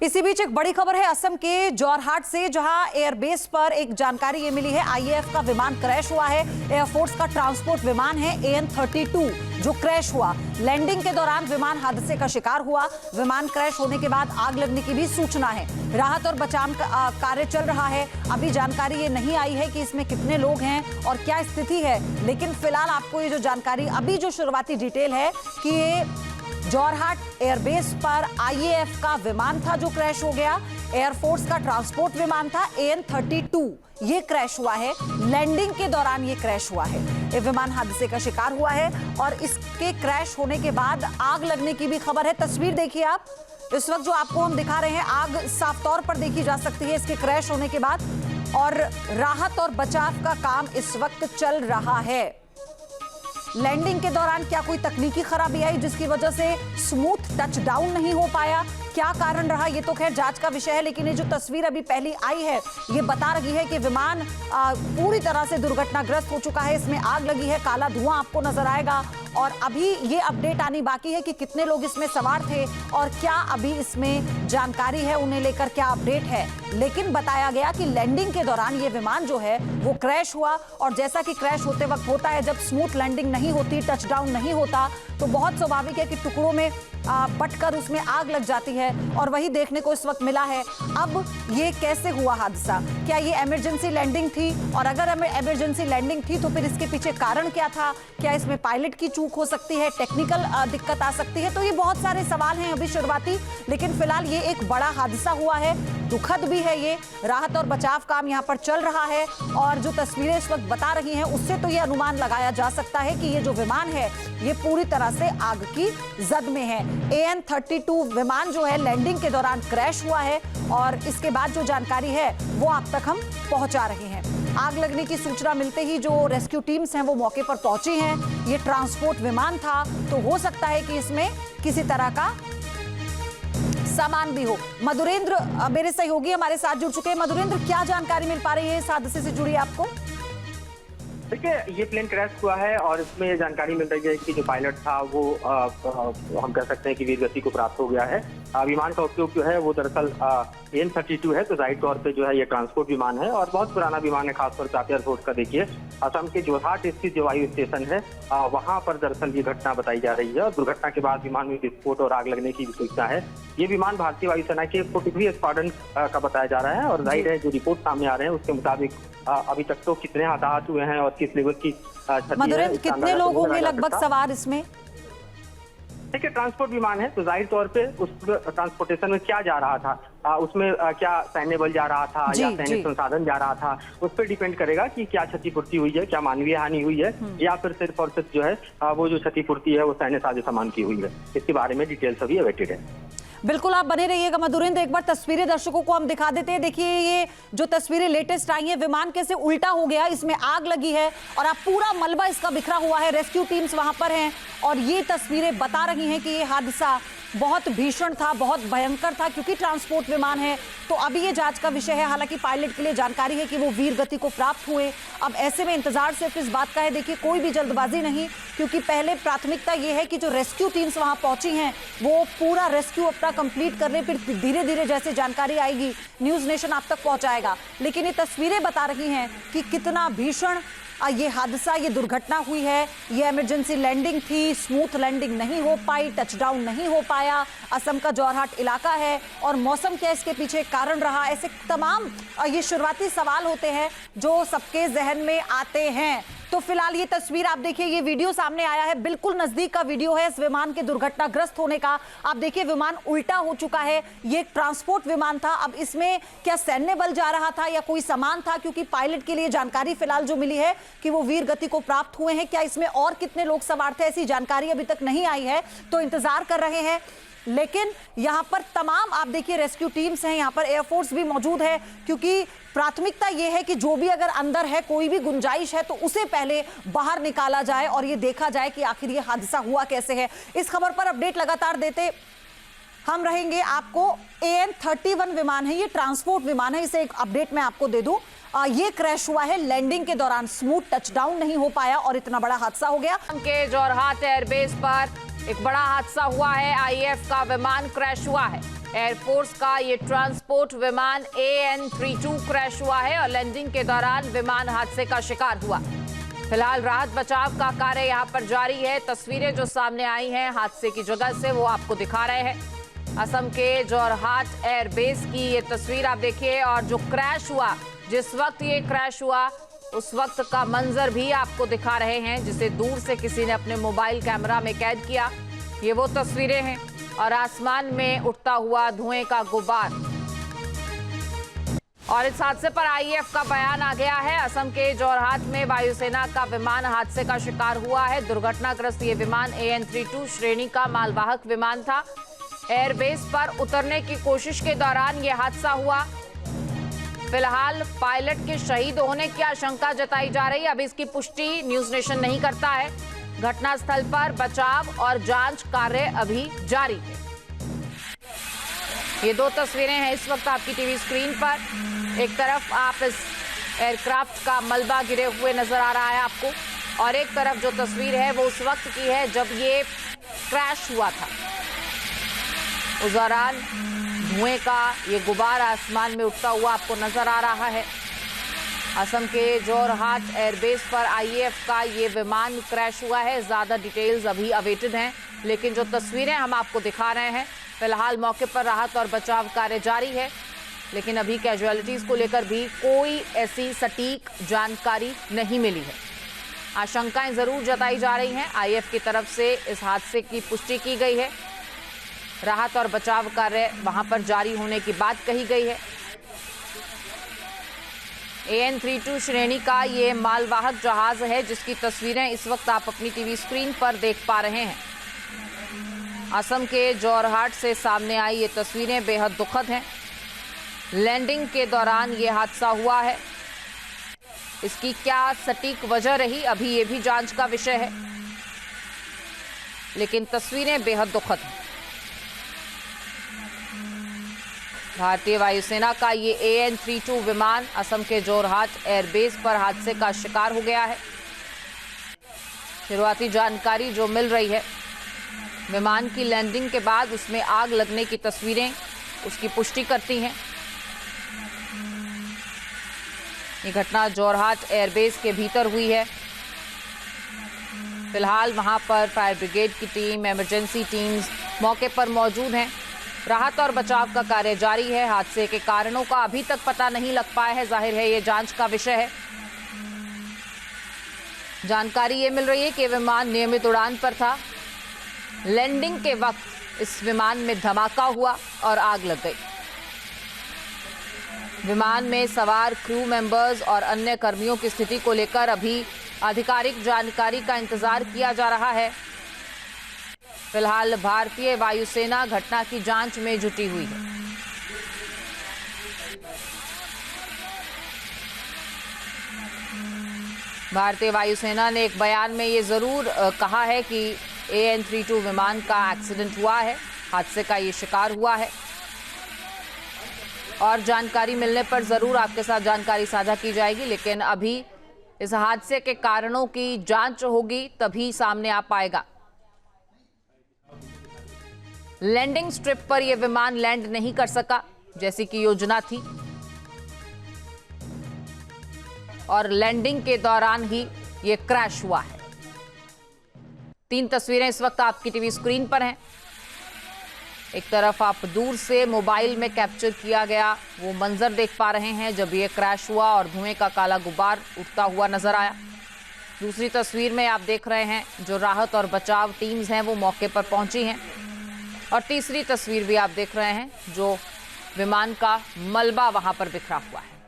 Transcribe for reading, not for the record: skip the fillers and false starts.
इसी बीच एक बड़ी खबर है असम के जोरहाट से, जहां एयरबेस पर एक जानकारी ये मिली है, आईएएफ का विमान क्रैश हुआ है। एयरफोर्स का ट्रांसपोर्ट विमान है AN-32 जो क्रैश हुआ। लैंडिंग के दौरान विमान हादसे का शिकार हुआ। विमान क्रैश होने के बाद आग लगने की भी सूचना है। राहत और बचाव कार्य चल रहा है। अभी जानकारी ये नहीं आई है कि इसमें कितने लोग हैं और क्या स्थिति है, लेकिन फिलहाल आपको ये जो जानकारी अभी जो शुरुआती डिटेल है कि ये जोरहाट एयरबेस पर आईएएफ का विमान था जो क्रैश हो गया। एयरफोर्स का ट्रांसपोर्ट विमान था AN-32, ये क्रैश हुआ है। लैंडिंग के दौरान ये क्रैश हुआ है। ये विमान हादसे का शिकार हुआ है और इसके क्रैश होने के बाद आग लगने की भी खबर है। तस्वीर देखिए आप, इस वक्त जो आपको हम दिखा रहे हैं, आग साफ तौर पर देखी जा सकती है इसके क्रैश होने के बाद। और राहत और बचाव का काम इस वक्त चल रहा है। लैंडिंग के दौरान क्या कोई तकनीकी खराबी आई जिसकी वजह से स्मूथ टच डाउन नहीं हो पाया? क्या कारण रहा, ये तो खैर जांच का विषय है, लेकिन ये जो तस्वीर अभी पहली आई है ये बता रही है कि विमान पूरी तरह से दुर्घटनाग्रस्त हो चुका है। इसमें आग लगी है, काला धुआं आपको नजर आएगा। और अभी ये अपडेट आनी बाकी है कि कितने लोग इसमें सवार थे और क्या अभी इसमें जानकारी है, उन्हें लेकर क्या अपडेट है। लेकिन बताया गया कि लैंडिंग के दौरान ये विमान जो है वो क्रैश हुआ, और जैसा कि क्रैश होते वक्त होता है, जब स्मूथ लैंडिंग नहीं होती, टच डाउन नहीं होता, तो बहुत स्वाभाविक है कि टुकड़ों में बटकर उसमें आग लग जाती है। और वही देखने को इस वक्त मिला है। अब ये कैसे हुआ हादसा? क्या ये इमरजेंसी लैंडिंग थी? और अगर इमरजेंसी लैंडिंग थी तो फिर इसके पीछे कारण क्या था? क्या इसमें पायलट की चूक हो सकती है, टेक्निकल दिक्कत आ सकती है? तो ये बहुत सारे सवाल हैं अभी शुरुआती, लेकिन फिलहाल ये एक बड़ा हादसा हुआ है, दुखद भी है ये। राहत और बचाव काम यहाँ पर चल रहा है और जो तस्वीरें इस वक्त बता रही हैं उससे तो ये अनुमान लगाया जा सकता है कि ये जो विमान है ये पूरी तरह से आग की जद में है। AN-32 विमान जो है लैंडिंग के दौरान क्रैश हुआ है और इसके बाद जो जानकारी है वो आप तक हम पहुंचा रहे हैं। आग लगने की सूचना मिलते ही जो रेस्क्यू टीम्स हैं वो मौके पर पहुंची हैं। ये ट्रांसपोर्ट विमान था, तो हो सकता है कि इसमें किसी तरह का सामान भी हो। मधुरेंद्र मेरे सहयोगी हमारे साथ जुड़ चुके हैं। मधुरेंद्र, क्या जानकारी मिल पा रही है इस हादसे से जुड़ी आपको? देखिए, ये प्लेन क्रैश हुआ है और इसमें ये जानकारी मिल रही है कि जो पायलट था वो हम कह सकते हैं कि वीर गति को प्राप्त हो गया है। विमान का उपयोग जो है वो दरअसल AN-32 है, तो जाहिर तौर पे जो है ये ट्रांसपोर्ट विमान है और बहुत पुराना विमान है। खासतौर पर आप एयरफोर्स का देखिए, असम के जोरहाट स्थित जो वायु स्टेशन है वहां पर दरअसल ये घटना बताई जा रही है। और दुर्घटना के बाद विमान में विस्फोट और आग लगने की सूचना है। ये विमान भारतीय वायुसेना के 43 स्क्वाड्रन का बताया जा रहा है और जाहिर है जो रिपोर्ट सामने आ रहे हैं उसके मुताबिक अभी तक तो कितने हताहत हुए हैं और किस लेवल की मधुरेंद्र, कितने लोग होंगे लगभग सवार इसमें? देखिए, ट्रांसपोर्ट विमान है तो जाहिर तौर पे उस ट्रांसपोर्टेशन में क्या जा रहा था, उसमें क्या सैन्य बल जा रहा था या सैन्य संसाधन जा रहा था, उस पर डिपेंड करेगा कि क्या क्षतिपूर्ति हुई है, क्या मानवीय हानि हुई है या फिर सिर्फ और सिर्फ जो है वो जो क्षतिपूर्ति है वो सैन्य साजो सामान की हुई है। इसके बारे में डिटेल सभी अवेटेड है। बिल्कुल, आप बने रहिएगा मधुरेंद्र। एक बार तस्वीरें दर्शकों को हम दिखा देते हैं। देखिए, ये जो तस्वीरें लेटेस्ट आई हैं, विमान कैसे उल्टा हो गया, इसमें आग लगी है और अब पूरा मलबा इसका बिखरा हुआ है। रेस्क्यू टीम्स वहां पर हैं और ये तस्वीरें बता रही हैं कि ये हादसा बहुत भीषण था, बहुत भयंकर था, क्योंकि ट्रांसपोर्ट विमान है। तो अभी ये जांच का विषय है। हालांकि पायलट के लिए जानकारी है कि वो वीर गति को प्राप्त हुए। अब ऐसे में इंतजार सिर्फ इस बात का है, देखिए कोई भी जल्दबाजी नहीं, क्योंकि पहले प्राथमिकता ये है कि जो रेस्क्यू टीम्स वहां पहुंची हैं वो पूरा रेस्क्यू अपना कंप्लीट कर ले, फिर धीरे धीरे जैसे जानकारी आएगी न्यूज नेशन आप तक पहुंचाएगा। लेकिन ये तस्वीरें बता रही हैं कि कितना भीषण ये हादसा, ये दुर्घटना हुई है। ये इमरजेंसी लैंडिंग थी, स्मूथ लैंडिंग नहीं हो पाई, टच डाउन नहीं हो पाया। असम का जोरहाट इलाका है और मौसम क्या इसके पीछे कारण रहा, ऐसे तमाम ये शुरुआती सवाल होते हैं जो सबके जहन में आते हैं। तो फिलहाल ये तस्वीर आप देखिए, ये वीडियो सामने आया है, बिल्कुल नजदीक का वीडियो है इस विमान के दुर्घटनाग्रस्त होने का। आप देखिए, विमान उल्टा हो चुका है। ये एक ट्रांसपोर्ट विमान था। अब इसमें क्या सैन्य बल जा रहा था या कोई सामान था? क्योंकि पायलट के लिए जानकारी फिलहाल जो मिली है कि वो वीर गति को प्राप्त हुए हैं। क्या इसमें और कितने लोग सवार थे, ऐसी जानकारी अभी तक नहीं आई है, तो इंतजार कर रहे हैं। लेकिन यहाँ पर तमाम आप देखिए रेस्क्यू टीम्स हैं, यहाँ पर एयरफोर्स भी मौजूद है, क्योंकि प्राथमिकता ये है कि जो भी अगर अंदर है, कोई भी गुंजाइश है, तो उसे पहले बाहर निकाला जाए और ये देखा जाए कि आखिर ये हादसा हुआ कैसे है। इस खबर पर अपडेट लगातार देते हम रहेंगे आपको। AN-31 विमान है, ये ट्रांसपोर्ट विमान है। इसे एक अपडेट मैं आपको दे दूं, ये क्रैश हुआ है लैंडिंग के दौरान, स्मूथ टचडाउन नहीं हो पाया और इतना बड़ा हादसा हो गया। के जोरहाट एयरबेस पर एक बड़ा हादसा हुआ है, आईएएफ का विमान क्रैश हुआ है। एयरफोर्स का ये ट्रांसपोर्ट विमान AN-32 क्रैश हुआ है और लैंडिंग के दौरान विमान हादसे का शिकार हुआ। फिलहाल राहत बचाव का कार्य यहां पर जारी है। तस्वीरें जो सामने आई हैं हादसे की जगह से वो आपको दिखा रहे हैं। असम के जोरहाट एयरबेस की ये तस्वीर आप देखिए और जो क्रैश हुआ, जिस वक्त ये क्रैश हुआ उस वक्त का मंजर भी आपको दिखा रहे हैं, जिसे दूर से किसी ने अपने मोबाइल कैमरा में कैद किया। ये वो तस्वीरें हैं और आसमान में उठता हुआ धुएं का गुबार। और इस हादसे पर IAF का बयान आ गया है। असम के जोरहाट में वायुसेना का विमान हादसे का शिकार हुआ है। दुर्घटनाग्रस्त ये विमान AN-32 श्रेणी का मालवाहक विमान था। एयरबेस पर उतरने की कोशिश के दौरान यह हादसा हुआ। फिलहाल पायलट के शहीद होने की आशंका जताई जा रही है। अभी इसकी पुष्टि न्यूज नेशन नहीं करता है। घटनास्थल पर बचाव और जांच कार्य अभी जारी है। ये दो तस्वीरें हैं इस वक्त आपकी टीवी स्क्रीन पर। एक तरफ आप इस एयरक्राफ्ट का मलबा गिरे हुए नजर आ रहा है आपको, और एक तरफ जो तस्वीर है वो उस वक्त की है जब ये क्रैश हुआ था। उस दौरान धुएं का ये गुबार आसमान में उठता हुआ आपको नजर आ रहा है। असम के जोरहाट एयरबेस पर IAF का ये विमान क्रैश हुआ है। ज्यादा डिटेल्स अभी अवेटेड हैं, लेकिन जो तस्वीरें हम आपको दिखा रहे हैं, फिलहाल मौके पर राहत और बचाव कार्य जारी है, लेकिन अभी कैजुअलिटीज को लेकर भी कोई ऐसी सटीक जानकारी नहीं मिली है। आशंकाएं जरूर जताई जा रही हैं। IAF की तरफ से इस हादसे की पुष्टि की गई है। राहत और बचाव कार्य वहां पर जारी होने की बात कही गई है। AN-32 श्रेणी का ये मालवाहक जहाज है, जिसकी तस्वीरें इस वक्त आप अपनी टीवी स्क्रीन पर देख पा रहे हैं। असम के जोरहाट से सामने आई ये तस्वीरें बेहद दुखद हैं। लैंडिंग के दौरान ये हादसा हुआ है। इसकी क्या सटीक वजह रही, अभी ये भी जांच का विषय है, लेकिन तस्वीरें बेहद दुखद हैं। भारतीय वायुसेना का ये AN-32 विमान असम के जोरहाट एयरबेस पर हादसे का शिकार हो गया है। शुरुआती जानकारी जो मिल रही है, विमान की लैंडिंग के बाद उसमें आग लगने की तस्वीरें उसकी पुष्टि करती हैं। ये घटना जोरहाट एयरबेस के भीतर हुई है। फिलहाल वहां पर फायर ब्रिगेड की टीम, इमरजेंसी टीम्स मौके पर मौजूद हैं। राहत और बचाव का कार्य जारी है। हादसे के कारणों का अभी तक पता नहीं लग पाया है। जाहिर है ये जांच का विषय है। जानकारी ये मिल रही है कि विमान नियमित उड़ान पर था। लैंडिंग के वक्त इस विमान में धमाका हुआ और आग लग गई। विमान में सवार क्रू मेंबर्स और अन्य कर्मियों की स्थिति को लेकर अभी आधिकारिक जानकारी का इंतजार किया जा रहा है। फिलहाल भारतीय वायुसेना घटना की जांच में जुटी हुई है। भारतीय वायुसेना ने एक बयान में ये जरूर कहा है कि AN-32 विमान का एक्सीडेंट हुआ है, हादसे का ये शिकार हुआ है, और जानकारी मिलने पर जरूर आपके साथ जानकारी साझा की जाएगी। लेकिन अभी इस हादसे के कारणों की जांच होगी, तभी सामने आ पाएगा। लैंडिंग स्ट्रिप पर यह विमान लैंड नहीं कर सका जैसी कि योजना थी, और लैंडिंग के दौरान ही यह क्रैश हुआ है। 3 तस्वीरें इस वक्त आपकी टीवी स्क्रीन पर हैं। एक तरफ आप दूर से मोबाइल में कैप्चर किया गया वो मंजर देख पा रहे हैं जब यह क्रैश हुआ और धुएं का काला गुबार उठता हुआ नजर आया। दूसरी तस्वीर में आप देख रहे हैं जो राहत और बचाव टीम्स हैं वो मौके पर पहुंची हैं, और तीसरी तस्वीर भी आप देख रहे हैं जो विमान का मलबा वहां पर बिखरा हुआ है।